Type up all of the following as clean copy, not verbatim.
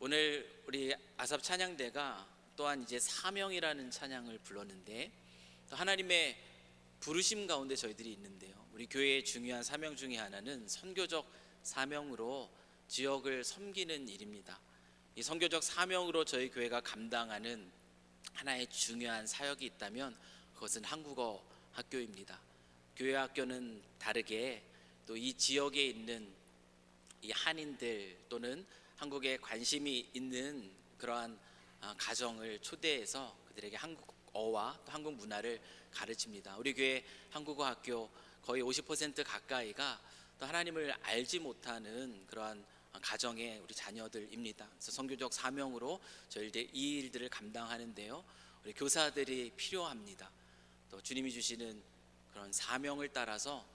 오늘 우리 아삽 찬양대가 또한 이제 사명이라는 찬양을 불렀는데, 또 하나님의 부르심 가운데 저희들이 있는데요, 우리 교회의 중요한 사명 중에 하나는 선교적 사명으로 지역을 섬기는 일입니다. 이 선교적 사명으로 저희 교회가 감당하는 하나의 중요한 사역이 있다면 그것은 한국어 학교입니다. 교회 학교는 다르게 또 이 지역에 있는 이 한인들 또는 한국에 관심이 있는 그러한 가정을 초대해서 그들에게 한국어와 또 한국 문화를 가르칩니다. 우리 교회 한국어 학교 거의 50% 가까이가 또 하나님을 알지 못하는 그러한 가정의 우리 자녀들입니다. 그래서 선교적 사명으로 저희들 이 일들을 감당하는데요, 우리 교사들이 필요합니다. 또 주님이 주시는 그런 사명을 따라서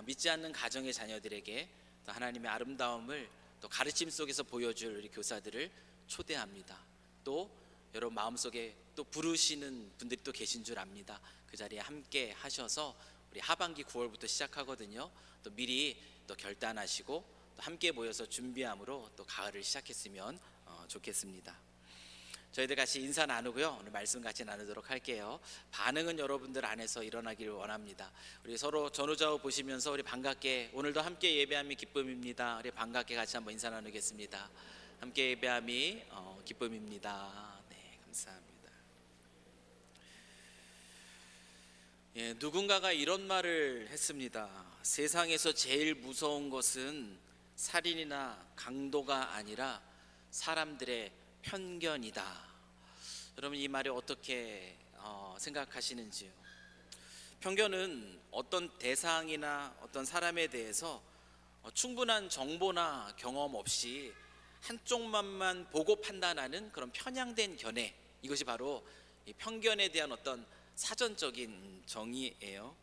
믿지 않는 가정의 자녀들에게 또 하나님의 아름다움을 또 가르침 속에서 보여줄 우리 교사들을 초대합니다. 또 여러분 마음속에 또 부르시는 분들이 또 계신 줄 압니다. 그 자리에 함께 하셔서 우리 하반기 9월부터 시작하거든요. 또 미리 또 결단하시고 또 함께 모여서 준비함으로 또 가을을 시작했으면 좋겠습니다. 저희들 같이 인사 나누고요, 오늘 말씀 같이 나누도록 할게요. 반응은 여러분들 안에서 일어나기를 원합니다. 우리 서로 전후좌우 보시면서 우리 반갑게, 오늘도 함께 예배함이 기쁨입니다. 우리 반갑게 같이 한번 인사 나누겠습니다. 함께 예배함이 기쁨입니다. 네, 감사합니다. 누군가가 이런 말을 했습니다. 세상에서 제일 무서운 것은 살인이나 강도가 아니라 사람들의 편견이다. 여러분 이 말이 어떻게 생각하시는지요? 편견은 어떤 대상이나 어떤 사람에 대해서 충분한 정보나 경험 없이 한쪽만만 보고 판단하는 그런 편향된 견해, 이것이 바로 이 편견에 대한 어떤 사전적인 정의예요.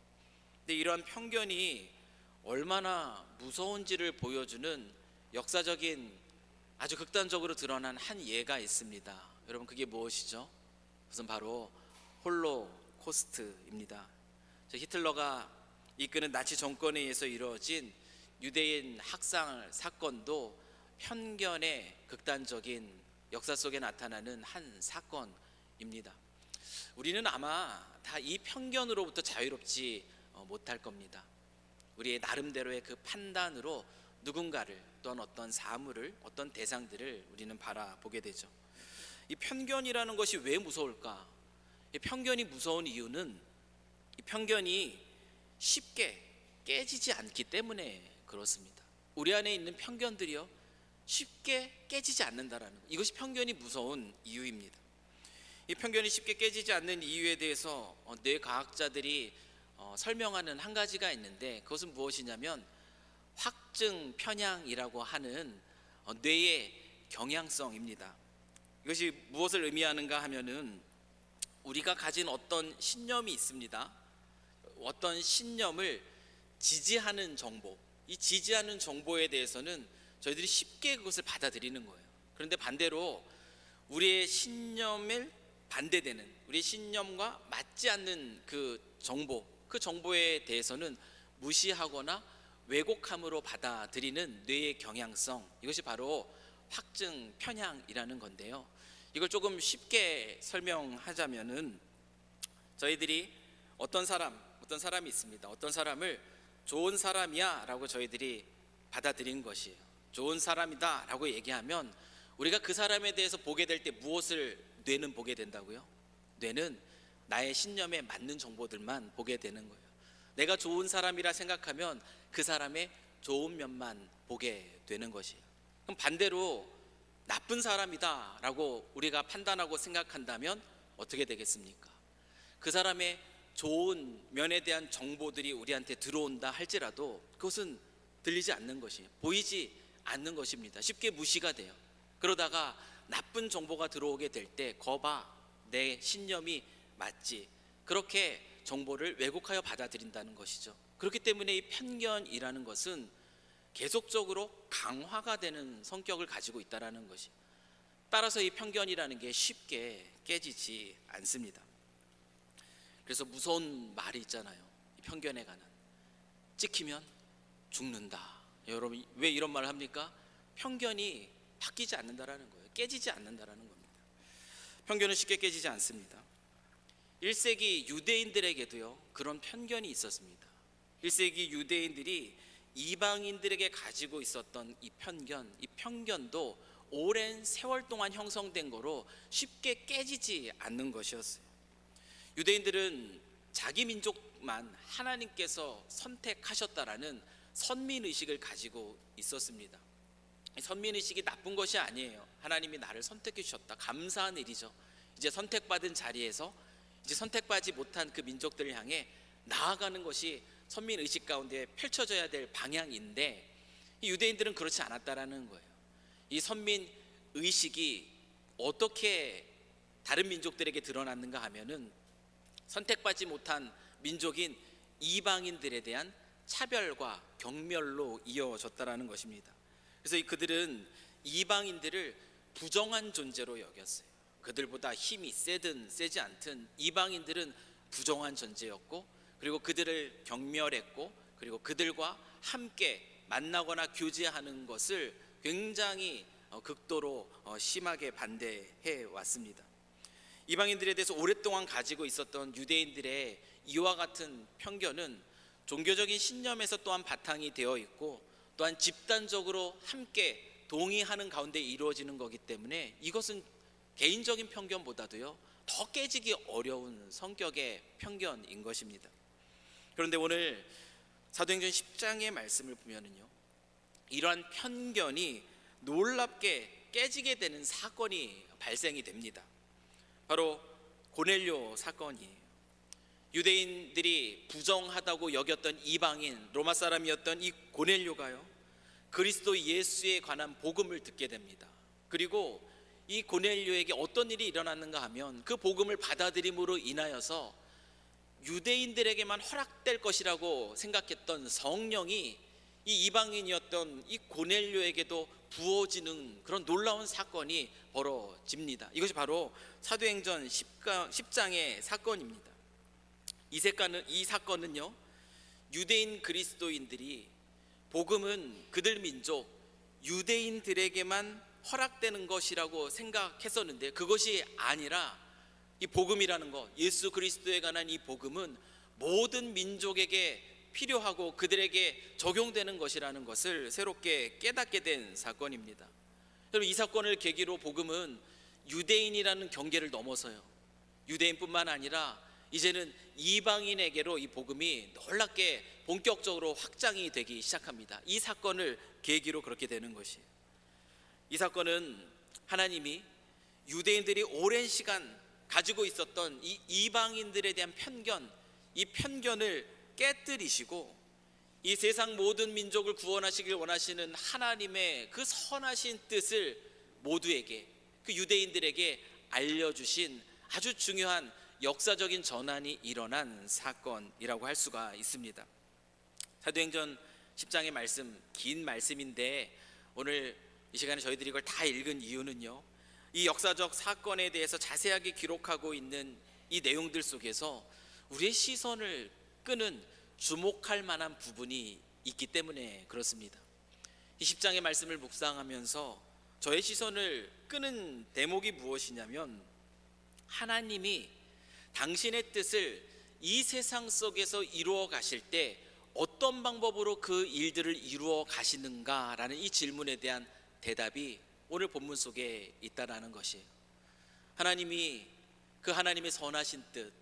근데 이러한 편견이 얼마나 무서운지를 보여주는 역사적인 아주 극단적으로 드러난 한 예가 있습니다. 여러분 그게 무엇이죠? 그것은 바로 홀로코스트입니다. 히틀러가 이끄는 나치 정권에 의해서 이루어진 유대인 학살 사건도 편견의 극단적인 역사 속에 나타나는 한 사건입니다. 우리는 아마 다 이 편견으로부터 자유롭지 못할 겁니다. 우리의 나름대로의 그 판단으로 누군가를 또는 어떤 사물을, 어떤 대상들을 우리는 바라보게 되죠. 이 편견이라는 것이 왜 무서울까? 이 편견이 무서운 이유는 이 편견이 쉽게 깨지지 않기 때문에 그렇습니다. 우리 안에 있는 편견들이요, 쉽게 깨지지 않는다라는 것, 이것이 편견이 무서운 이유입니다. 이 편견이 쉽게 깨지지 않는 이유에 대해서 뇌과학자들이 설명하는 한 가지가 있는데, 그것은 무엇이냐면 확증 편향이라고 하는 뇌의 경향성입니다. 이것이 무엇을 의미하는가 하면은, 우리가 가진 어떤 신념이 있습니다. 어떤 신념을 지지하는 정보, 이 지지하는 정보에 대해서는 저희들이 쉽게 그것을 받아들이는 거예요. 그런데 반대로 우리의 신념을 반대되는, 우리의 신념과 맞지 않는 그 정보에 대해서는 무시하거나 왜곡함으로 받아들이는 뇌의 경향성, 이것이 바로 확증 편향이라는 건데요, 이걸 조금 쉽게 설명하자면은, 저희들이 어떤 사람이 있습니다. 어떤 사람을 좋은 사람이야 라고 저희들이 받아들이는 것이에요. 좋은 사람이다 라고 얘기하면 우리가 그 사람에 대해서 보게 될 때 무엇을 뇌는 보게 된다고요? 뇌는 나의 신념에 맞는 정보들만 보게 되는 거예요. 내가 좋은 사람이라 생각하면 그 사람의 좋은 면만 보게 되는 것이에요. 그럼 반대로 나쁜 사람이다 라고 우리가 판단하고 생각한다면 어떻게 되겠습니까? 그 사람의 좋은 면에 대한 정보들이 우리한테 들어온다 할지라도 그것은 들리지 않는 것이에요. 보이지 않는 것입니다. 쉽게 무시가 돼요. 그러다가 나쁜 정보가 들어오게 될 때, 거봐, 내 신념이 맞지, 그렇게 정보를 왜곡하여 받아들인다는 것이죠. 그렇기 때문에 이 편견이라는 것은 계속적으로 강화가 되는 성격을 가지고 있다는 것이, 따라서 이 편견이라는 게 쉽게 깨지지 않습니다. 그래서 무서운 말이 있잖아요. 이 편견에 관한, 찍히면 죽는다. 여러분 왜 이런 말을 합니까? 편견이 바뀌지 않는다라는 거예요. 깨지지 않는다라는 겁니다. 편견은 쉽게 깨지지 않습니다. 1세기 유대인들에게도요, 그런 편견이 있었습니다. 1세기 유대인들이 이방인들에게 가지고 있었던 이 편견도 오랜 세월 동안 형성된 거로 쉽게 깨지지 않는 것이었어요. 유대인들은 자기 민족만 하나님께서 선택하셨다라는 선민의식을 가지고 있었습니다. 선민의식이 나쁜 것이 아니에요. 하나님이 나를 선택해 주셨다, 감사한 일이죠. 이제 선택받은 자리에서 이제 선택받지 못한 그 민족들을 향해 나아가는 것이 선민의식 가운데 펼쳐져야 될 방향인데, 이 유대인들은 그렇지 않았다라는 거예요. 이 선민의식이 어떻게 다른 민족들에게 드러났는가 하면은 선택받지 못한 민족인 이방인들에 대한 차별과 경멸로 이어졌다라는 것입니다. 그래서 그들은 이방인들을 부정한 존재로 여겼어요. 그들보다 힘이 세든 세지 않든 이방인들은 부정한 존재였고, 그리고 그들을 경멸했고, 그리고 그들과 함께 만나거나 교제하는 것을 굉장히 극도로 심하게 반대해 왔습니다. 이방인들에 대해서 오랫동안 가지고 있었던 유대인들의 이와 같은 편견은 종교적인 신념에서 또한 바탕이 되어 있고, 또한 집단적으로 함께 동의하는 가운데 이루어지는 거기 때문에 이것은 개인적인 편견보다도요, 더 깨지기 어려운 성격의 편견인 것입니다. 그런데 오늘 사도행전 10장의 말씀을 보면은요, 이러한 편견이 놀랍게 깨지게 되는 사건이 발생이 됩니다. 바로 고넬료 사건이에요. 유대인들이 부정하다고 여겼던 이방인 로마 사람이었던 이 고넬료가요, 그리스도 예수에 관한 복음을 듣게 됩니다. 그리고 이 고넬료에게 어떤 일이 일어났는가 하면, 그 복음을 받아들임으로 인하여서 유대인들에게만 허락될 것이라고 생각했던 성령이 이 이방인이었던 이 고넬료에게도 부어지는 그런 놀라운 사건이 벌어집니다. 이것이 바로 사도행전 10장의 사건입니다. 이 사건은요, 유대인 그리스도인들이 복음은 그들 민족 유대인들에게만 허락되는 것이라고 생각했었는데, 그것이 아니라 이 복음이라는 것, 예수 그리스도에 관한 이 복음은 모든 민족에게 필요하고 그들에게 적용되는 것이라는 것을 새롭게 깨닫게 된 사건입니다. 여러분, 이 사건을 계기로 복음은 유대인이라는 경계를 넘어서요, 유대인뿐만 아니라 이제는 이방인에게로 이 복음이 놀랍게 본격적으로 확장이 되기 시작합니다. 이 사건을 계기로 그렇게 되는 것이에요. 이 사건은 하나님이 유대인들이 오랜 시간 가지고 있었던 이 이방인들에 대한 이 편견을 깨뜨리시고, 이 세상 모든 민족을 구원하시길 원하시는 하나님의 그 선하신 뜻을 모두에게, 그 유대인들에게 알려주신 아주 중요한 역사적인 전환이 일어난 사건이라고 할 수가 있습니다. 사도행전 10장의 말씀, 긴 말씀인데 오늘 이 시간에 저희들이 이걸 다 읽은 이유는요, 이 역사적 사건에 대해서 자세하게 기록하고 있는 이 내용들 속에서 우리의 시선을 끄는 주목할 만한 부분이 있기 때문에 그렇습니다. 이 10장의 말씀을 묵상하면서 저의 시선을 끄는 대목이 무엇이냐면, 하나님이 당신의 뜻을 이 세상 속에서 이루어 가실 때 어떤 방법으로 그 일들을 이루어 가시는가라는 이 질문에 대한 대답이 오늘 본문 속에 있다라는 것이에요. 하나님이 그 하나님의 선하신 뜻,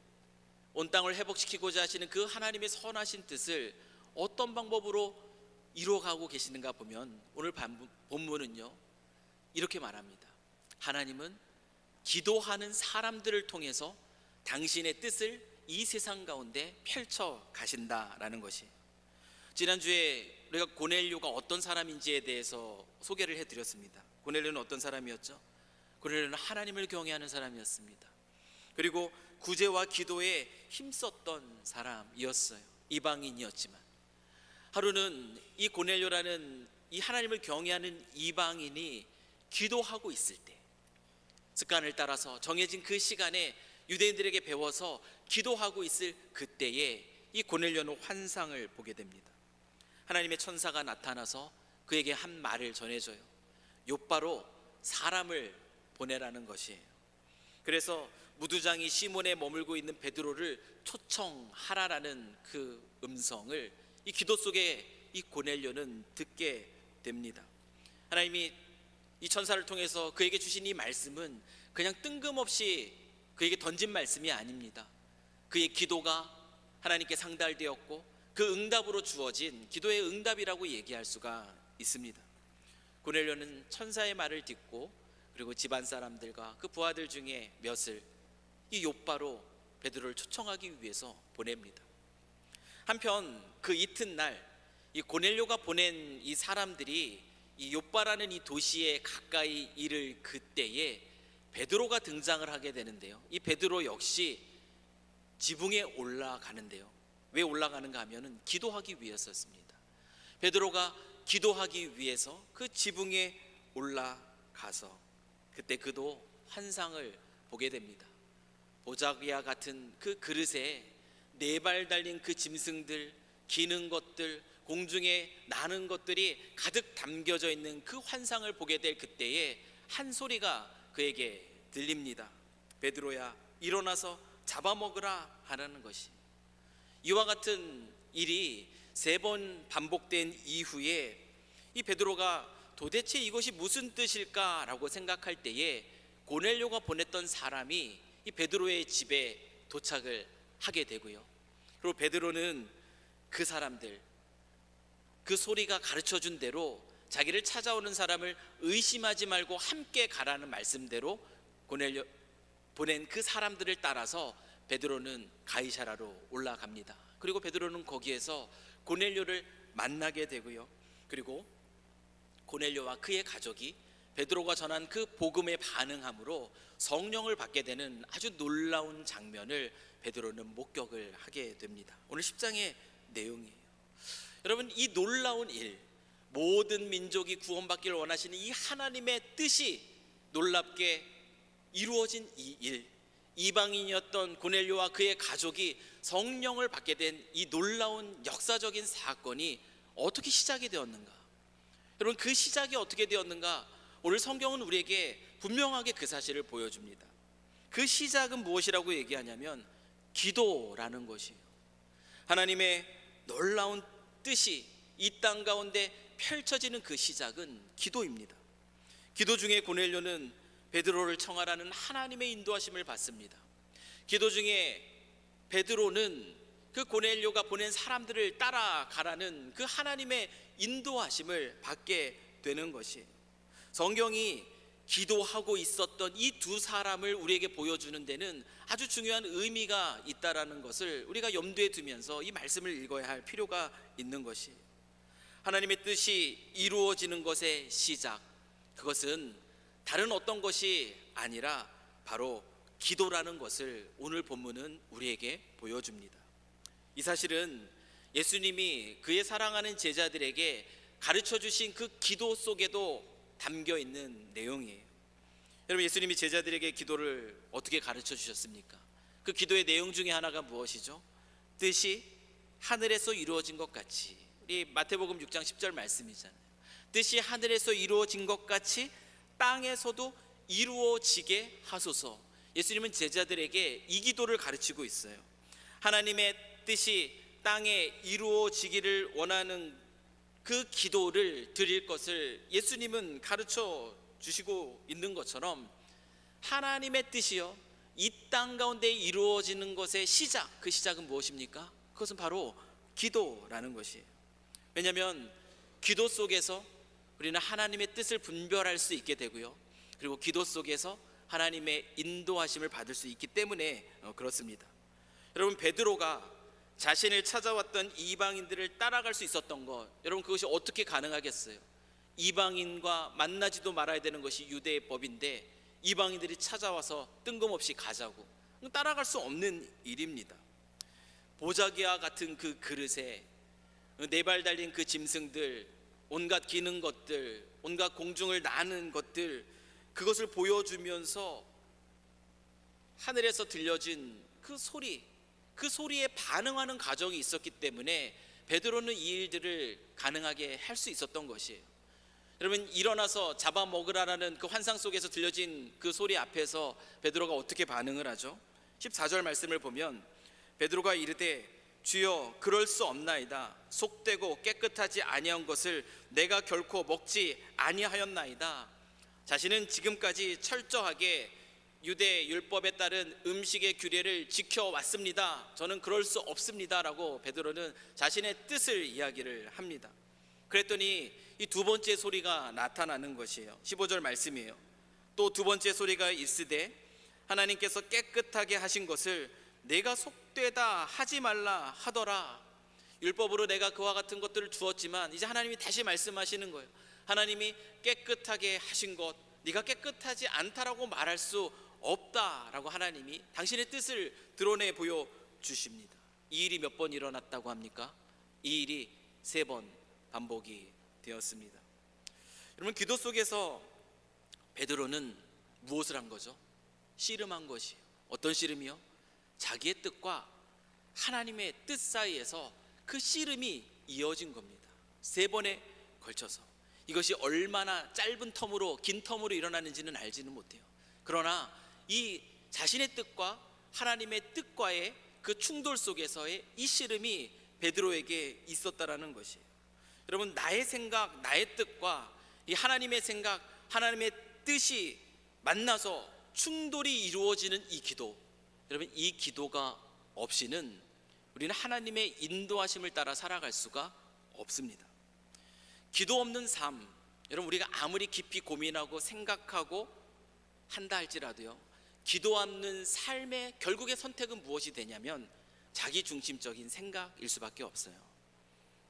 온 땅을 회복시키고자 하시는 그 하나님의 선하신 뜻을 어떤 방법으로 이루어가고 계시는가 보면, 오늘 본문은요 이렇게 말합니다. 하나님은 기도하는 사람들을 통해서 당신의 뜻을 이 세상 가운데 펼쳐 가신다라는 것이. 지난주에 우리가 고넬료가 어떤 사람인지에 대해서 소개를 해드렸습니다. 고넬료는 어떤 사람이었죠? 고넬료는 하나님을 경외하는 사람이었습니다. 그리고 구제와 기도에 힘썼던 사람이었어요. 이방인이었지만 하루는 이 고넬료라는 이 하나님을 경외하는 이방인이 기도하고 있을 때, 습관을 따라서 정해진 그 시간에 유대인들에게 배워서 기도하고 있을 그때에 이 고넬료는 환상을 보게 됩니다. 하나님의 천사가 나타나서 그에게 한 말을 전해줘요. 욥바로 사람을 보내라는 것이에요. 그래서 무두장이 시몬에 머물고 있는 베드로를 초청하라라는 그 음성을 이 기도 속에 이 고넬료는 듣게 됩니다. 하나님이 이 천사를 통해서 그에게 주신 이 말씀은 그냥 뜬금없이 그에게 던진 말씀이 아닙니다. 그의 기도가 하나님께 상달되었고 그 응답으로 주어진 기도의 응답이라고 얘기할 수가 있습니다. 고넬료는 천사의 말을 듣고 그리고 집안 사람들과 그 부하들 중에 몇을 이 욥바로 베드로를 초청하기 위해서 보냅니다. 한편 그 이튿날 이 고넬료가 보낸 이 사람들이 이 욥바라는 이 도시에 가까이 이를 그때에 베드로가 등장을 하게 되는데요. 이 베드로 역시 지붕에 올라가는데요. 왜 올라가는가 하면은 기도하기 위해서였습니다. 베드로가 기도하기 위해서 그 지붕에 올라가서 그때 그도 환상을 보게 됩니다. 보자기와 같은 그 그릇에 4발 달린 그 짐승들, 기는 것들, 공중에 나는 것들이 가득 담겨져 있는 그 환상을 보게 될 그때에 한 소리가 그에게 들립니다. 베드로야, 일어나서 잡아먹으라 하라는 것이. 이와 같은 일이 3번 반복된 이후에 이 베드로가 도대체 이것이 무슨 뜻일까라고 생각할 때에 고넬료가 보냈던 사람이 이 베드로의 집에 도착을 하게 되고요. 그리고 베드로는 그 사람들, 그 소리가 가르쳐준 대로 자기를 찾아오는 사람을 의심하지 말고 함께 가라는 말씀대로 고넬료 보낸 그 사람들을 따라서 베드로는 가이사라로 올라갑니다. 그리고 베드로는 거기에서 고넬료를 만나게 되고요. 그리고 고넬료와 그의 가족이 베드로가 전한 그 복음에 반응함으로 성령을 받게 되는 아주 놀라운 장면을 베드로는 목격을 하게 됩니다. 오늘 10장의 내용이에요. 여러분, 이 놀라운 일, 모든 민족이 구원받기를 원하시는 이 하나님의 뜻이 놀랍게 이루어진 이 일, 이방인이었던 고넬료와 그의 가족이 성령을 받게 된 이 놀라운 역사적인 사건이 어떻게 시작이 되었는가? 여러분, 그 시작이 어떻게 되었는가? 오늘 성경은 우리에게 분명하게 그 사실을 보여줍니다. 그 시작은 무엇이라고 얘기하냐면 기도라는 것이에요. 하나님의 놀라운 뜻이 이 땅 가운데 펼쳐지는 그 시작은 기도입니다. 기도 중에 고넬료는 베드로를 청하라는 하나님의 인도하심을 받습니다. 기도 중에 베드로는 그 고넬료가 보낸 사람들을 따라가라는 그 하나님의 인도하심을 받게 되는 것이에요. 성경이 기도하고 있었던 이 2 사람을 우리에게 보여주는 데는 아주 중요한 의미가 있다라는 것을 우리가 염두에 두면서 이 말씀을 읽어야 할 필요가 있는 것이에요. 하나님의 뜻이 이루어지는 것의 시작, 그것은 다른 어떤 것이 아니라 바로 기도라는 것을 오늘 본문은 우리에게 보여줍니다. 이 사실은 예수님이 그의 사랑하는 제자들에게 가르쳐 주신 그 기도 속에도 담겨 있는 내용이에요. 여러분, 예수님이 제자들에게 기도를 어떻게 가르쳐 주셨습니까? 그 기도의 내용 중에 하나가 무엇이죠? 뜻이 하늘에서 이루어진 것 같이. 우리 마태복음 6장 10절 말씀이잖아요. 뜻이 하늘에서 이루어진 것 같이 땅에서도 이루어지게 하소서. 예수님은 제자들에게 이 기도를 가르치고 있어요. 하나님의 뜻이 땅에 이루어지기를 원하는 그 기도를 드릴 것을 예수님은 가르쳐 주시고 있는 것처럼 하나님의 뜻이요, 이 땅 가운데 이루어지는 것의 시작, 그 시작은 무엇입니까? 그것은 바로 기도라는 것이에요. 왜냐하면 기도 속에서 우리는 하나님의 뜻을 분별할 수 있게 되고요, 그리고 기도 속에서 하나님의 인도하심을 받을 수 있기 때문에 그렇습니다. 여러분, 베드로가 자신을 찾아왔던 이방인들을 따라갈 수 있었던 것, 여러분, 그것이 어떻게 가능하겠어요? 이방인과 만나지도 말아야 되는 것이 유대의 법인데 이방인들이 찾아와서 뜬금없이 가자고, 따라갈 수 없는 일입니다. 보자기와 같은 그 그릇에 4발 달린 그 짐승들, 온갖 기는 것들, 온갖 공중을 나는 것들, 그것을 보여주면서 하늘에서 들려진 그 소리, 그 소리에 반응하는 과정이 있었기 때문에 베드로는 이 일들을 가능하게 할 수 있었던 것이에요. 여러분, 일어나서 잡아먹으라라는 그 환상 속에서 들려진 그 소리 앞에서 베드로가 어떻게 반응을 하죠? 14절 말씀을 보면 베드로가 이르되 주여 그럴 수 없나이다. 속되고 깨끗하지 아니한 것을 내가 결코 먹지 아니하였나이다. 자신은 지금까지 철저하게 유대 율법에 따른 음식의 규례를 지켜왔습니다. 저는 그럴 수 없습니다라고 베드로는 자신의 뜻을 이야기를 합니다. 그랬더니 이 두 번째 소리가 나타나는 것이에요. 15절 말씀이에요. 또 두 번째 소리가 있으되 하나님께서 깨끗하게 하신 것을 내가 속되다 하지 말라 하더라. 율법으로 내가 그와 같은 것들을 주었지만 이제 하나님이 다시 말씀하시는 거예요. 하나님이 깨끗하게 하신 것, 네가 깨끗하지 않다라고 말할 수 없다라고 하나님이 당신의 뜻을 드러내 보여주십니다. 이 일이 몇 번 일어났다고 합니까? 이 일이 3번 반복이 되었습니다. 여러분, 기도 속에서 베드로는 무엇을 한 거죠? 씨름한 것이에요. 어떤 씨름이요? 자기의 뜻과 하나님의 뜻 사이에서 그 씨름이 이어진 겁니다. 3번에 걸쳐서. 이것이 얼마나 짧은 텀으로, 긴 텀으로 일어나는지는 알지는 못해요. 그러나 이 자신의 뜻과 하나님의 뜻과의 그 충돌 속에서의 이 씨름이 베드로에게 있었다라는 것이에요. 여러분, 나의 생각, 나의 뜻과 이 하나님의 생각, 하나님의 뜻이 만나서 충돌이 이루어지는 이 기도, 여러분, 이 기도가 없이는 우리는 하나님의 인도하심을 따라 살아갈 수가 없습니다. 기도 없는 삶, 여러분, 우리가 아무리 깊이 고민하고 생각하고 한다 할지라도요, 기도 없는 삶의 결국의 선택은 무엇이 되냐면 자기 중심적인 생각일 수밖에 없어요.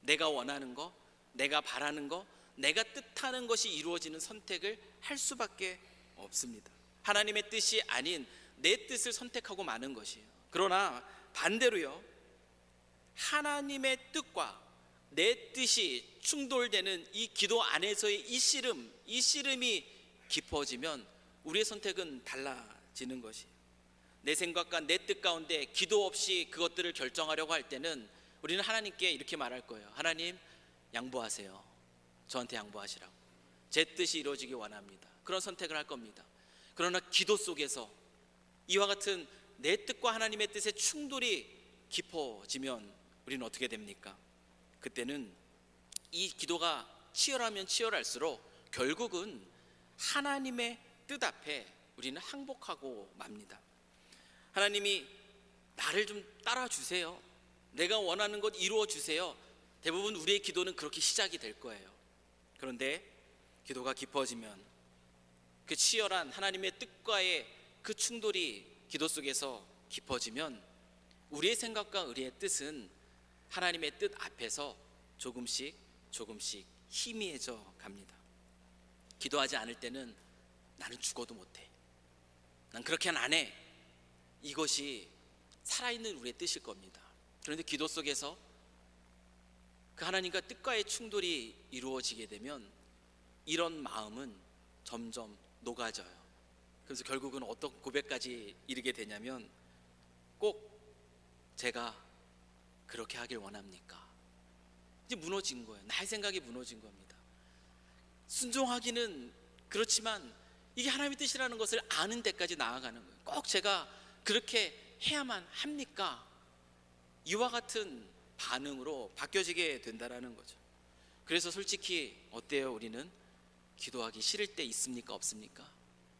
내가 원하는 거, 내가 바라는 거, 내가 뜻하는 것이 이루어지는 선택을 할 수밖에 없습니다. 하나님의 뜻이 아닌 내 뜻을 선택하고 마는 것이에요. 그러나 반대로요, 하나님의 뜻과 내 뜻이 충돌되는 이 기도 안에서의 이 씨름이 깊어지면 우리의 선택은 달라지는 것이에요. 내 생각과 내 뜻 가운데 기도 없이 그것들을 결정하려고 할 때는 우리는 하나님께 이렇게 말할 거예요. 하나님, 양보하세요. 저한테 양보하시라고. 제 뜻이 이루어지기 원합니다. 그런 선택을 할 겁니다. 그러나 기도 속에서 이와 같은 내 뜻과 하나님의 뜻의 충돌이 깊어지면 우리는 어떻게 됩니까? 그때는 이 기도가 치열하면 치열할수록 결국은 하나님의 뜻 앞에 우리는 항복하고 맙니다. 하나님이 나를 좀 따라주세요. 내가 원하는 것 이루어 주세요. 대부분 우리의 기도는 그렇게 시작이 될 거예요. 그런데 기도가 깊어지면 그 치열한 하나님의 뜻과의 그 충돌이 기도 속에서 깊어지면 우리의 생각과 우리의 뜻은 하나님의 뜻 앞에서 조금씩 희미해져 갑니다. 기도하지 않을 때는 나는 죽어도 못해, 난 그렇게는 안 해, 이것이 살아있는 우리의 뜻일 겁니다. 그런데 기도 속에서 그 하나님과 뜻과의 충돌이 이루어지게 되면 이런 마음은 점점 녹아져요. 그래서 결국은 어떤 고백까지 이르게 되냐면 꼭 제가 그렇게 하길 원합니까? 이제 무너진 거예요. 나의 생각이 무너진 겁니다. 순종하기는 그렇지만 이게 하나님의 뜻이라는 것을 아는 데까지 나아가는 거예요. 꼭 제가 그렇게 해야만 합니까? 이와 같은 반응으로 바뀌어지게 된다라는 거죠. 그래서 솔직히 어때요? 우리는 기도하기 싫을 때 있습니까? 없습니까?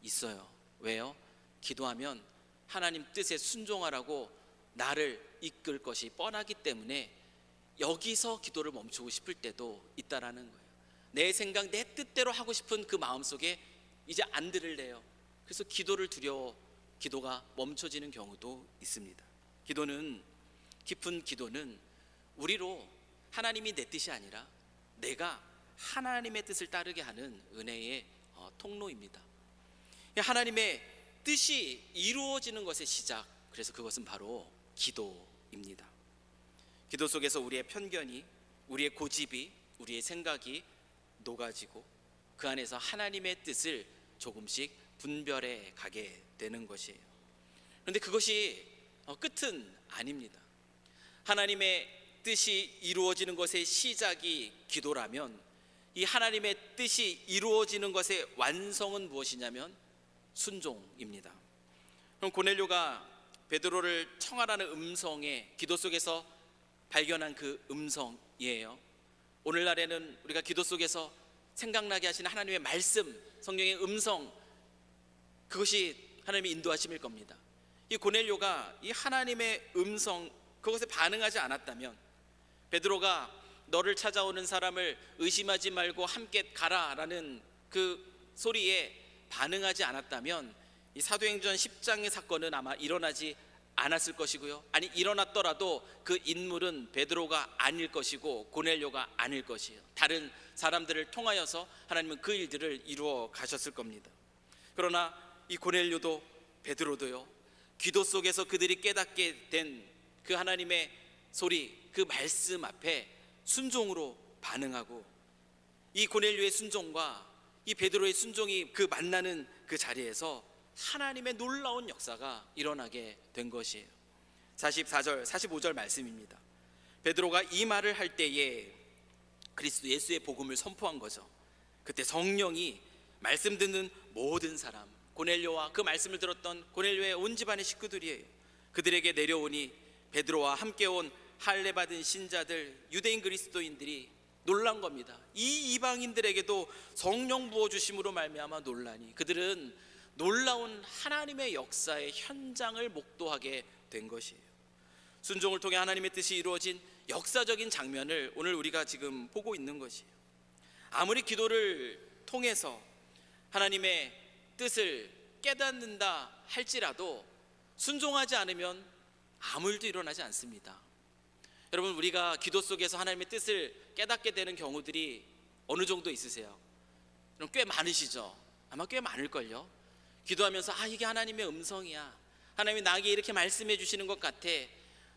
있어요. 왜요? 기도하면 하나님 뜻에 순종하라고 나를 이끌 것이 뻔하기 때문에 여기서 기도를 멈추고 싶을 때도 있다라는 거예요. 내 생각, 내 뜻대로 하고 싶은 그 마음속에 이제 안 들을래요. 그래서 기도를 두려워 기도가 멈춰지는 경우도 있습니다. 깊은 기도는 우리로 하나님이 내 뜻이 아니라 내가 하나님의 뜻을 따르게 하는 은혜의 통로입니다. 하나님의 뜻이 이루어지는 것의 시작, 그래서 그것은 바로 기도입니다. 기도 속에서 우리의 편견이, 우리의 고집이, 우리의 생각이 녹아지고 그 안에서 하나님의 뜻을 조금씩 분별해 가게 되는 것이에요. 그런데 그것이 끝은 아닙니다. 하나님의 뜻이 이루어지는 것의 시작이 기도라면 이 하나님의 뜻이 이루어지는 것의 완성은 무엇이냐면 순종입니다. 그럼 고넬료가 베드로를 청하라는 음성에 기도 속에서 발견한 그 음성이에요. 오늘날에는 우리가 기도 속에서 생각나게 하시는 하나님의 말씀, 성령의 음성, 그것이 하나님의 인도하심일 겁니다. 이 고넬료가 이 하나님의 음성, 그것에 반응하지 않았다면, 베드로가 너를 찾아오는 사람을 의심하지 말고 함께 가라라는 그 소리에 반응하지 않았다면 이 사도행전 10장의 사건은 아마 일어나지 않았을 것이고요, 아니 일어났더라도 그 인물은 베드로가 아닐 것이고 고넬료가 아닐 것이에요. 다른 사람들을 통하여서 하나님은 그 일들을 이루어 가셨을 겁니다. 그러나 이 고넬료도 베드로도요, 기도 속에서 그들이 깨닫게 된 그 하나님의 소리, 그 말씀 앞에 순종으로 반응하고, 이 고넬료의 순종과 이 베드로의 순종이 그 만나는 그 자리에서 하나님의 놀라운 역사가 일어나게 된 것이에요. 44절 45절 말씀입니다. 베드로가 이 말을 할 때에 그리스도 예수의 복음을 선포한 거죠. 그때 성령이 말씀 듣는 모든 사람, 고넬료와 그 말씀을 들었던 고넬료의 온 집안의 식구들이에요, 그들에게 내려오니 베드로와 함께 온 할례 받은 신자들, 유대인 그리스도인들이 놀란 겁니다. 이 이방인들에게도 성령 부어 주심으로 말미암아 놀라니, 그들은 놀라운 하나님의 역사의 현장을 목도하게 된 것이에요. 순종을 통해 하나님의 뜻이 이루어진 역사적인 장면을 오늘 우리가 지금 보고 있는 것이에요. 아무리 기도를 통해서 하나님의 뜻을 깨닫는다 할지라도 순종하지 않으면 아무 일도 일어나지 않습니다. 여러분, 우리가 기도 속에서 하나님의 뜻을 깨닫게 되는 경우들이 어느 정도 있으세요? 그럼 꽤 많으시죠? 아마 꽤 많을걸요. 기도하면서 이게 하나님의 음성이야, 하나님이 나에게 이렇게 말씀해 주시는 것 같아,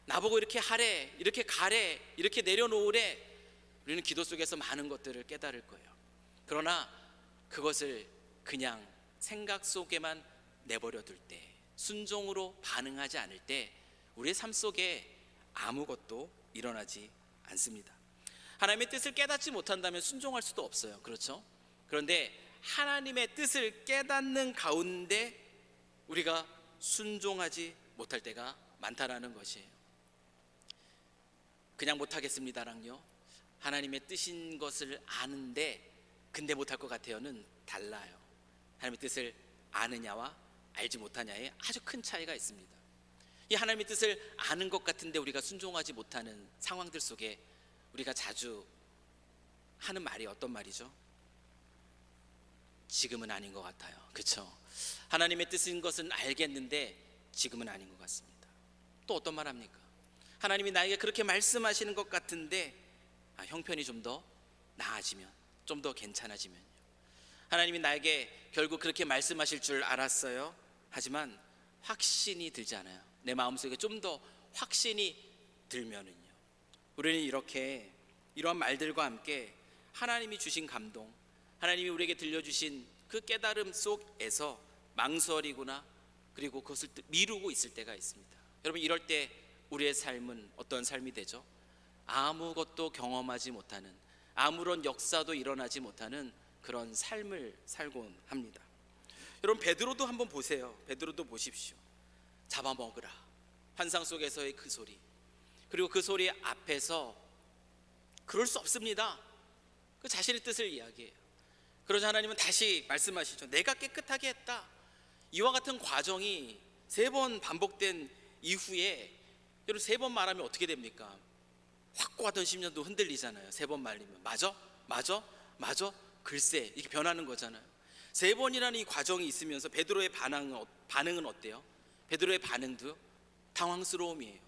나보고 이렇게 하래, 이렇게 가래, 이렇게 내려놓으래. 우리는 기도 속에서 많은 것들을 깨달을 거예요. 그러나 그것을 그냥 생각 속에만 내버려 둘 때, 순종으로 반응하지 않을 때 우리의 삶 속에 아무것도 일어나지 않습니다. 하나님의 뜻을 깨닫지 못한다면 순종할 수도 없어요. 그렇죠? 그런데 하나님의 뜻을 깨닫는 가운데 우리가 순종하지 못할 때가 많다라는 것이에요. 그냥 못하겠습니다랑요, 하나님의 뜻인 것을 아는데 근데 못할 것 같아요는 달라요. 하나님의 뜻을 아느냐와 알지 못하냐에 아주 큰 차이가 있습니다. 이 하나님의 뜻을 아는 것 같은데 우리가 순종하지 못하는 상황들 속에 우리가 자주 하는 말이 어떤 말이죠? 지금은 아닌 것 같아요. 그렇죠? 하나님의 뜻인 것은 알겠는데 지금은 아닌 것 같습니다. 또 어떤 말 합니까? 하나님이 나에게 그렇게 말씀하시는 것 같은데 형편이 좀 더 나아지면, 좀 더 괜찮아지면요, 하나님이 나에게 결국 그렇게 말씀하실 줄 알았어요. 하지만 확신이 들지 않아요. 내 마음속에 좀 더 확신이 들면은요, 우리는 이렇게 이러한 말들과 함께 하나님이 주신 감동, 하나님이 우리에게 들려주신 그 깨달음 속에서 망설이거나 그리고 그것을 미루고 있을 때가 있습니다. 여러분, 이럴 때 우리의 삶은 어떤 삶이 되죠? 아무것도 경험하지 못하는, 아무런 역사도 일어나지 못하는 그런 삶을 살곤 합니다. 여러분, 베드로도 한번 보세요. 베드로도 보십시오. 잡아먹으라, 환상 속에서의 그 소리, 그리고 그 소리 앞에서 그럴 수 없습니다, 그 자신의 뜻을 이야기해요. 그러자 하나님은 다시 말씀하시죠. 내가 깨끗하게 했다. 이와 같은 과정이 3번 반복된 이후에, 여러분 3번 말하면 어떻게 됩니까? 확고하던 심령도 흔들리잖아요. 3번 말리면 맞아 글쎄, 이렇게 변하는 거잖아요. 3번이라는 이 과정이 있으면서 베드로의 반응은 어때요? 베드로의 반응도 당황스러움이에요.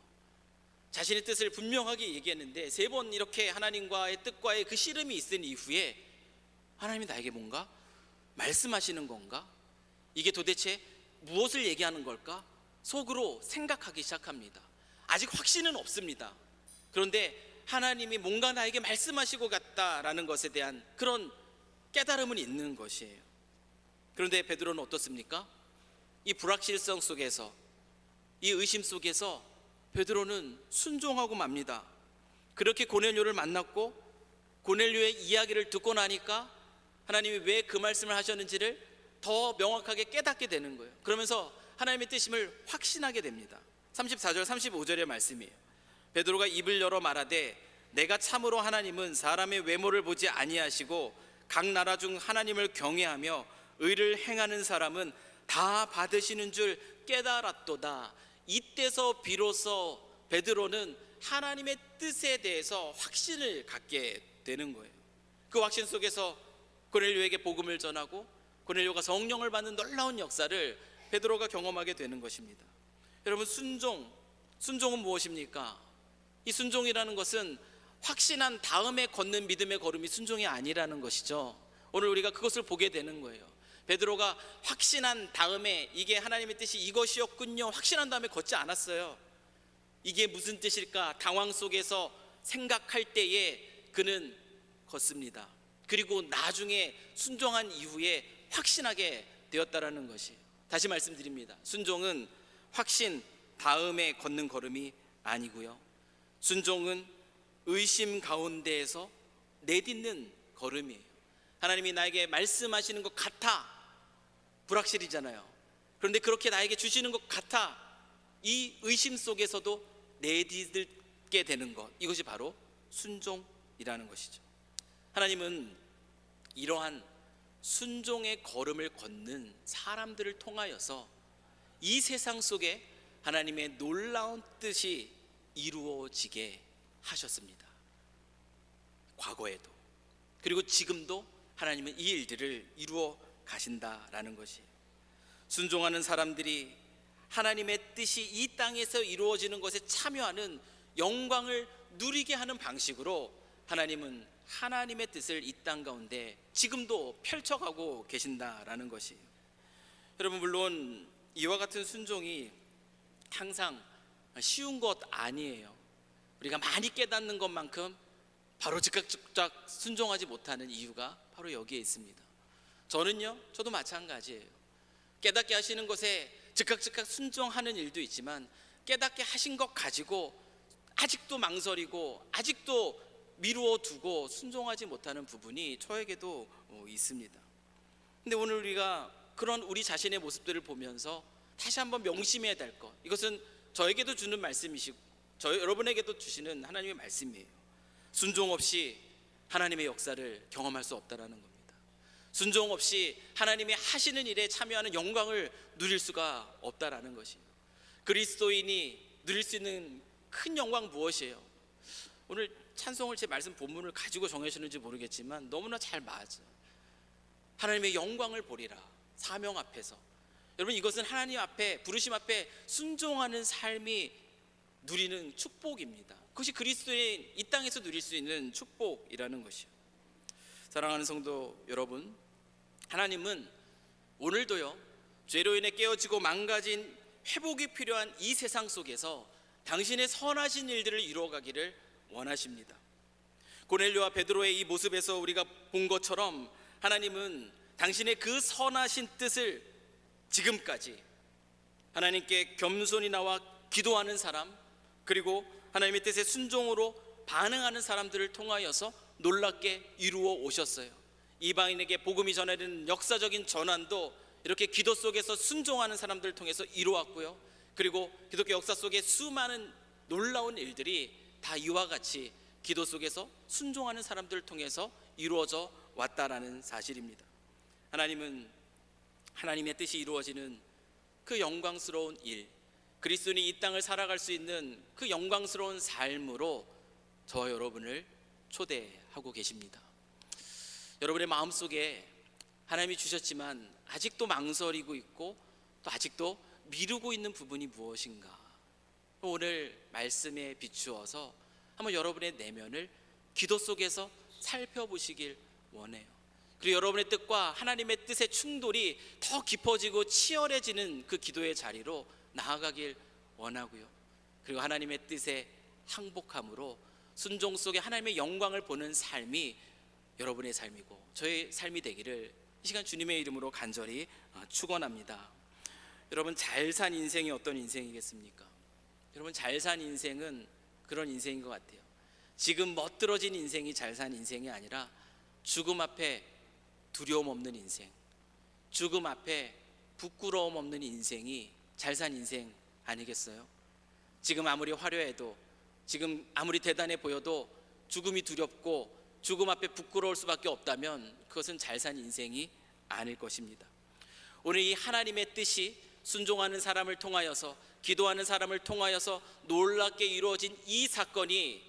자신의 뜻을 분명하게 얘기했는데 3번 이렇게 하나님과의 뜻과의 그 씨름이 있은 이후에 하나님이 나에게 뭔가 말씀하시는 건가? 이게 도대체 무엇을 얘기하는 걸까? 속으로 생각하기 시작합니다. 아직 확신은 없습니다. 그런데 하나님이 뭔가 나에게 말씀하시고 갔다라는 것에 대한 그런 깨달음은 있는 것이에요. 그런데 베드로는 어떻습니까? 이 불확실성 속에서, 이 의심 속에서 베드로는 순종하고 맙니다. 그렇게 고넬료를 만났고 고넬료의 이야기를 듣고 나니까 하나님이 왜 그 말씀을 하셨는지를 더 명확하게 깨닫게 되는 거예요. 그러면서 하나님의 뜻임을 확신하게 됩니다. 34절 35절의 말씀이에요. 베드로가 입을 열어 말하되 내가 참으로 하나님은 사람의 외모를 보지 아니하시고 각 나라 중 하나님을 경외하며 의를 행하는 사람은 다 받으시는 줄 깨달았도다. 이때서 비로소 베드로는 하나님의 뜻에 대해서 확신을 갖게 되는 거예요. 그 확신 속에서 고넬료에게 복음을 전하고 고넬료가 성령을 받는 놀라운 역사를 베드로가 경험하게 되는 것입니다. 여러분, 순종은 무엇입니까? 이 순종이라는 것은 확신한 다음에 걷는 믿음의 걸음이 순종이 아니라는 것이죠. 오늘 우리가 그것을 보게 되는 거예요. 베드로가 확신한 다음에 이게 하나님의 뜻이 이것이었군요, 확신한 다음에 걷지 않았어요. 이게 무슨 뜻일까 당황 속에서 생각할 때에 그는 걷습니다. 그리고 나중에 순종한 이후에 확신하게 되었다라는 것이, 다시 말씀드립니다. 순종은 확신 다음에 걷는 걸음이 아니고요, 순종은 의심 가운데에서 내딛는 걸음이에요. 하나님이 나에게 말씀하시는 것 같아, 불확실이잖아요. 그런데 그렇게 나에게 주시는 것 같아, 이 의심 속에서도 내딛게 되는 것, 이것이 바로 순종이라는 것이죠. 하나님은 이러한 순종의 걸음을 걷는 사람들을 통하여서 이 세상 속에 하나님의 놀라운 뜻이 이루어지게 하셨습니다. 과거에도 그리고 지금도 하나님은 이 일들을 이루어 가신다라는 것이, 순종하는 사람들이 하나님의 뜻이 이 땅에서 이루어지는 것에 참여하는 영광을 누리게 하는 방식으로 하나님은 하나님의 뜻을 이 땅 가운데 지금도 펼쳐가고 계신다라는 것이에요. 여러분, 물론 이와 같은 순종이 항상 쉬운 것 아니에요. 우리가 많이 깨닫는 것만큼 바로 즉각 순종하지 못하는 이유가 바로 여기에 있습니다. 저도 마찬가지예요. 깨닫게 하시는 것에 즉각 순종하는 일도 있지만 깨닫게 하신 것 가지고 아직도 망설이고 아직도 미루어 두고 순종하지 못하는 부분이 저에게도 있습니다. 근데 오늘 우리가 그런 우리 자신의 모습들을 보면서 다시 한번 명심해야 될 것, 이것은 저에게도 주는 말씀이시고 여러분에게도 주시는 하나님의 말씀이에요. 순종 없이 하나님의 역사를 경험할 수 없다라는 겁니다. 순종 없이 하나님이 하시는 일에 참여하는 영광을 누릴 수가 없다라는 것이에요. 그리스도인이 누릴 수 있는 큰 영광 무엇이에요? 오늘 찬송을 제 말씀 본문을 가지고 정하시는지 모르겠지만 너무나 잘 맞아. 하나님의 영광을 보리라, 사명 앞에서. 여러분, 이것은 하나님 앞에, 부르심 앞에 순종하는 삶이 누리는 축복입니다. 그것이 그리스도인 이 땅에서 누릴 수 있는 축복이라는 것이요. 사랑하는 성도 여러분, 하나님은 오늘도요, 죄로 인해 깨어지고 망가진 회복이 필요한 이 세상 속에서 당신의 선하신 일들을 이루어가기를 원하십니다. 고넬료와 베드로의 이 모습에서 우리가 본 것처럼 하나님은 당신의 그 선하신 뜻을 지금까지 하나님께 겸손히 나와 기도하는 사람, 그리고 하나님의 뜻에 순종으로 반응하는 사람들을 통하여서 놀랍게 이루어 오셨어요. 이방인에게 복음이 전해지는 역사적인 전환도 이렇게 기도 속에서 순종하는 사람들을 통해서 이루었고요, 그리고 기독교 역사 속에 수많은 놀라운 일들이 다 이와 같이 기도 속에서 순종하는 사람들을 통해서 이루어져 왔다라는 사실입니다. 하나님은 하나님의 뜻이 이루어지는 그 영광스러운 일, 그리스도인이 이 땅을 살아갈 수 있는 그 영광스러운 삶으로 저와 여러분을 초대하고 계십니다. 여러분의 마음속에 하나님이 주셨지만 아직도 망설이고 있고 또 아직도 미루고 있는 부분이 무엇인가? 오늘 말씀에 비추어서 한번 여러분의 내면을 기도 속에서 살펴보시길 원해요. 그리고 여러분의 뜻과 하나님의 뜻의 충돌이 더 깊어지고 치열해지는 그 기도의 자리로 나아가길 원하고요, 그리고 하나님의 뜻에 항복함으로 순종 속에 하나님의 영광을 보는 삶이 여러분의 삶이고 저의 삶이 되기를 이 시간 주님의 이름으로 간절히 축원합니다. 여러분, 잘 산 인생이 어떤 인생이겠습니까? 여러분, 잘 산 인생은 그런 인생인 것 같아요. 지금 멋들어진 인생이 잘 산 인생이 아니라 죽음 앞에 두려움 없는 인생, 죽음 앞에 부끄러움 없는 인생이 잘 산 인생 아니겠어요? 지금 아무리 화려해도, 지금 아무리 대단해 보여도 죽음이 두렵고 죽음 앞에 부끄러울 수밖에 없다면 그것은 잘 산 인생이 아닐 것입니다. 오늘 이 하나님의 뜻이 순종하는 사람을 통하여서, 기도하는 사람을 통하여서 놀랍게 이루어진 이 사건이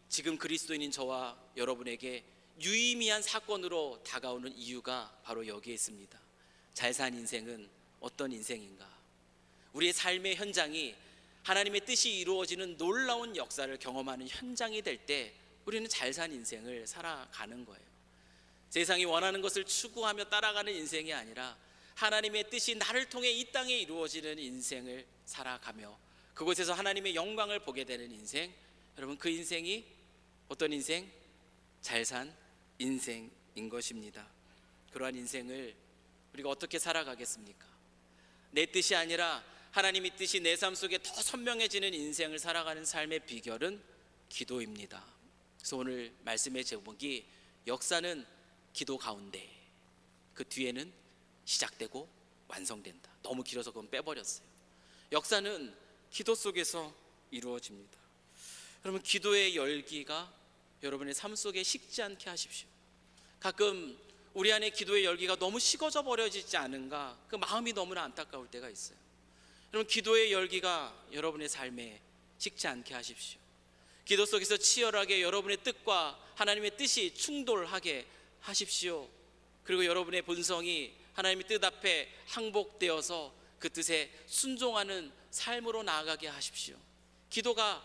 지금 그리스도인인 저와 여러분에게 유의미한 사건으로 다가오는 이유가 바로 여기에 있습니다. 잘 산 인생은 어떤 인생인가? 우리의 삶의 현장이 하나님의 뜻이 이루어지는 놀라운 역사를 경험하는 현장이 될 때 우리는 잘 산 인생을 살아가는 거예요. 세상이 원하는 것을 추구하며 따라가는 인생이 아니라 하나님의 뜻이 나를 통해 이 땅에 이루어지는 인생을 살아가며 그곳에서 하나님의 영광을 보게 되는 인생, 여러분 그 인생이 어떤 인생? 잘 산 인생인 것입니다. 그러한 인생을 우리가 어떻게 살아가겠습니까? 내 뜻이 아니라 하나님의 뜻이 내 삶 속에 더 선명해지는 인생을 살아가는 삶의 비결은 기도입니다. 그래서 오늘 말씀의 제목이 역사는 기도 가운데, 그 뒤에는 시작되고 완성된다. 너무 길어서 그건 빼버렸어요. 역사는 기도 속에서 이루어집니다. 여러분 기도의 열기가 여러분의 삶 속에 식지 않게 하십시오. 가끔 우리 안에 기도의 열기가 너무 식어져 버려지지 않은가, 그 마음이 너무나 안타까울 때가 있어요. 여러분 기도의 열기가 여러분의 삶에 식지 않게 하십시오. 기도 속에서 치열하게 여러분의 뜻과 하나님의 뜻이 충돌하게 하십시오. 그리고 여러분의 본성이 하나님의 뜻 앞에 항복되어서 그 뜻에 순종하는 삶으로 나아가게 하십시오. 기도가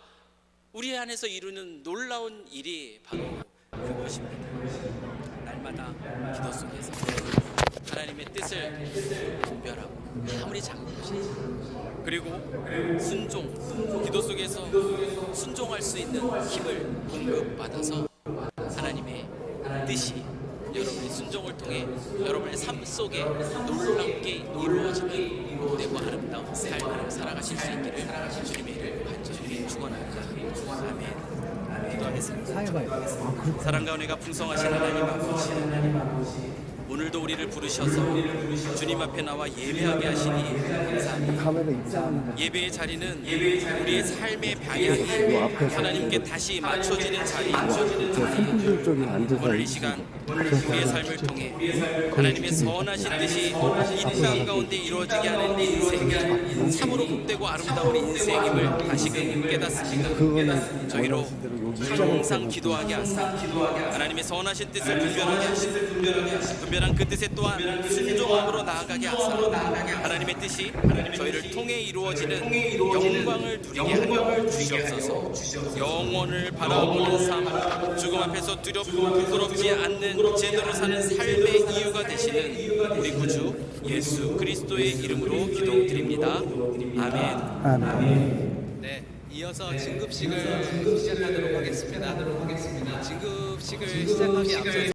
우리 안에서 이루는 놀라운 일이 바로 그것입니다. 날마다 기도 속에서 하나님의 뜻을 분별하고 아무리 작은 것이지, 그리고 순종, 기도 속에서 순종할 수 있는 힘을 공급받아서 하나님의 뜻이 여러분의 순종을 통해 여러분의 삶 속에 놀랍게 이루어지는 복되고 아름다운 삶을 살아가실 수 있기를 주님의 이름으로 간절히 축원합니다. 아멘. 기도하겠습니다. 사랑과 은혜가 풍성하신 하나님 아버지, 오늘도 우리를 부르셔서 주님 앞에 나와 예배하게 하시니 감사합니다. 예배의 자리는 우리의 삶의 방향이 하나님께 다시 맞춰지는 자리입니다. 오늘 이 시간 우리의 삶을 통해 하나님의 선하신 뜻이 이 땅 가운데 이루어지게 하는 인생이 참으로 복되고 아름다운 인생임을 다시금 깨닫습니다. 저희로 항상 기도하게 하사 하나님의 선하신 뜻을 분별하게 하시고 분별한 그 뜻에 또한 순종함으로 나아가게 하사 하나님의 뜻이 저희를 통해 이루어지는 영광을 누리게 하여 주시옵소서. 영원을 바라보는 삶, 죽음 앞에서 두렵고 부끄럽지 않는 제대로 사는 삶의 이유가 되시는 우리 구주 예수 그리스도의 이름으로 기도드립니다. 아멘. 네, 이어서 진급식을 시작하도록 하겠습니다. 진급식을 시작하기 앞서